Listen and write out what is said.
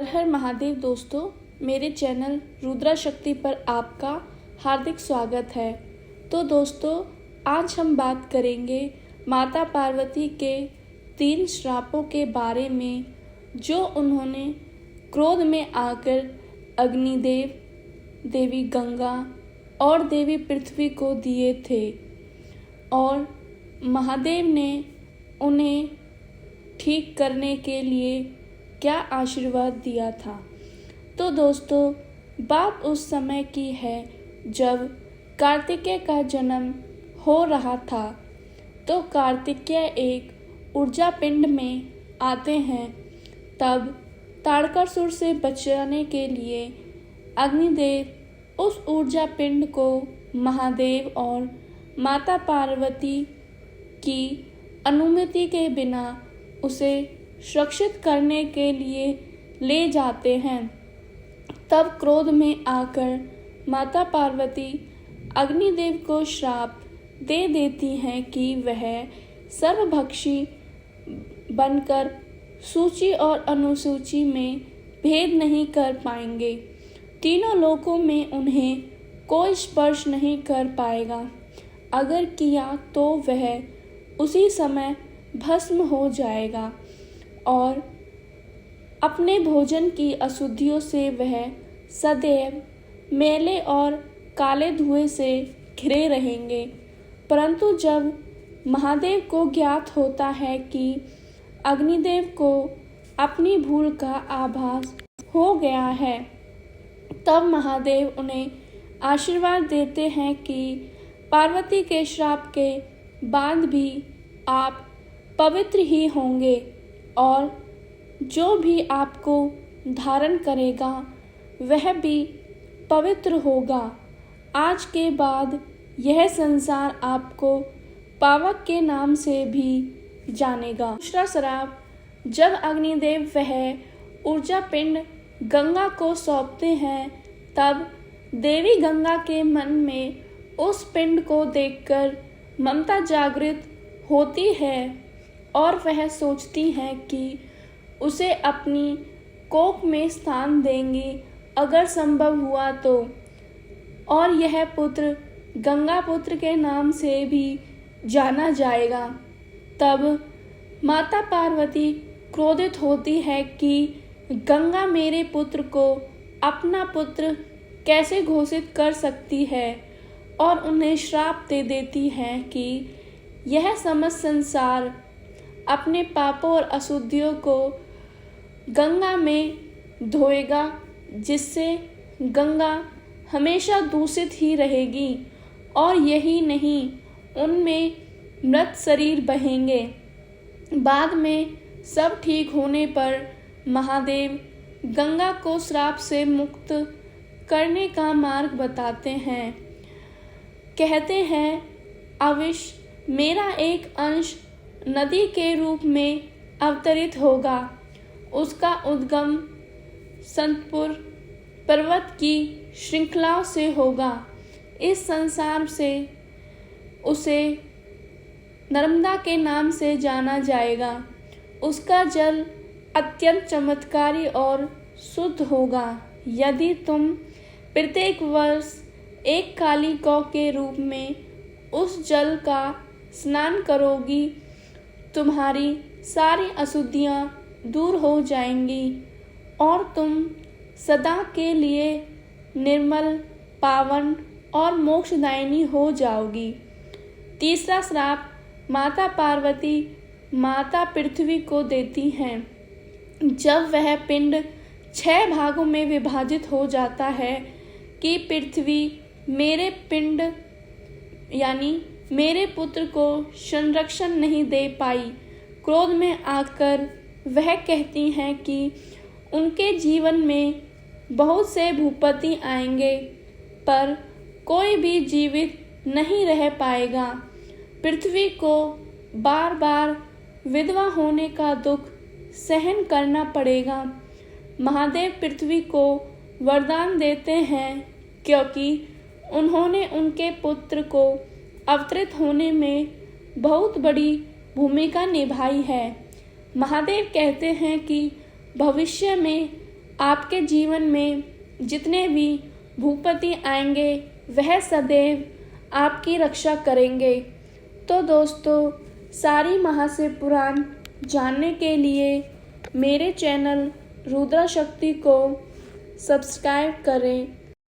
हर हर महादेव दोस्तों, मेरे चैनल रुद्रा शक्ति पर आपका हार्दिक स्वागत है। तो दोस्तों, आज हम बात करेंगे माता पार्वती के 3 श्रापों के बारे में जो उन्होंने क्रोध में आकर अग्निदेव, देवी गंगा और देवी पृथ्वी को दिए थे और महादेव ने उन्हें ठीक करने के लिए क्या आशीर्वाद दिया था। तो दोस्तों, बात उस समय की है जब कार्तिकेय का जन्म हो रहा था। तो कार्तिकेय एक ऊर्जा पिंड में आते हैं। तब तारकासुर से बचाने के लिए अग्निदेव उस ऊर्जा पिंड को महादेव और माता पार्वती की अनुमति के बिना उसे सुरक्षित करने के लिए ले जाते हैं। तब क्रोध में आकर माता पार्वती अग्निदेव को श्राप दे देती हैं कि वह सर्वभक्षी बनकर सूची और अनुसूची में भेद नहीं कर पाएंगे। तीनों लोकों में उन्हें कोई स्पर्श नहीं कर पाएगा। अगर किया तो वह उसी समय भस्म हो जाएगा और अपने भोजन की अशुद्धियों से वह सदैव मैले और काले धुएं से घिरे रहेंगे। परंतु जब महादेव को ज्ञात होता है कि अग्निदेव को अपनी भूल का आभास हो गया है, तब महादेव उन्हें आशीर्वाद देते हैं कि पार्वती के श्राप के बाद भी आप पवित्र ही होंगे और जो भी आपको धारण करेगा वह भी पवित्र होगा। आज के बाद यह संसार आपको पावक के नाम से भी जानेगा। दूसरा श्राप, जब अग्निदेव वह ऊर्जा पिंड गंगा को सौंपते हैं, तब देवी गंगा के मन में उस पिंड को देखकर ममता जागृत होती है और वह सोचती हैं कि उसे अपनी कोख में स्थान देंगी अगर संभव हुआ तो, और यह पुत्र गंगा पुत्र के नाम से भी जाना जाएगा। तब माता पार्वती क्रोधित होती है कि गंगा मेरे पुत्र को अपना पुत्र कैसे घोषित कर सकती है और उन्हें श्राप दे देती है कि यह समस्त संसार अपने पापों और अशुद्धियों को गंगा में धोएगा, जिससे गंगा हमेशा दूषित ही रहेगी और यही नहीं, उनमें मृत शरीर बहेंगे। बाद में सब ठीक होने पर महादेव गंगा को श्राप से मुक्त करने का मार्ग बताते हैं। कहते हैं, अवश्य मेरा एक अंश नदी के रूप में अवतरित होगा। उसका उद्गम संतपुर पर्वत की श्रृंखलाओं से होगा। इस संसार से उसे नर्मदा के नाम से जाना जाएगा। उसका जल अत्यंत चमत्कारी और शुद्ध होगा। यदि तुम प्रत्येक वर्ष एक काली गौ के रूप में उस जल का स्नान करोगी, तुम्हारी सारी अशुद्धियाँ दूर हो जाएंगी और तुम सदा के लिए निर्मल, पावन और मोक्षदायिनी हो जाओगी। तीसरा श्राप, माता पार्वती माता पृथ्वी को देती हैं। जब वह पिंड 6 भागों में विभाजित हो जाता है कि पृथ्वी मेरे पिंड यानी मेरे पुत्र को संरक्षण नहीं दे पाई, क्रोध में आकर वह कहती हैं कि उनके जीवन में बहुत से भूपति आएंगे पर कोई भी जीवित नहीं रह पाएगा। पृथ्वी को बार बार विधवा होने का दुख सहन करना पड़ेगा। महादेव पृथ्वी को वरदान देते हैं क्योंकि उन्होंने उनके पुत्र को अवतरित होने में बहुत बड़ी भूमिका निभाई है। महादेव कहते हैं कि भविष्य में आपके जीवन में जितने भी भूपति आएंगे वह सदैव आपकी रक्षा करेंगे। तो दोस्तों, सारी महाशिव पुराण जानने के लिए मेरे चैनल रुद्रा शक्ति को सब्सक्राइब करें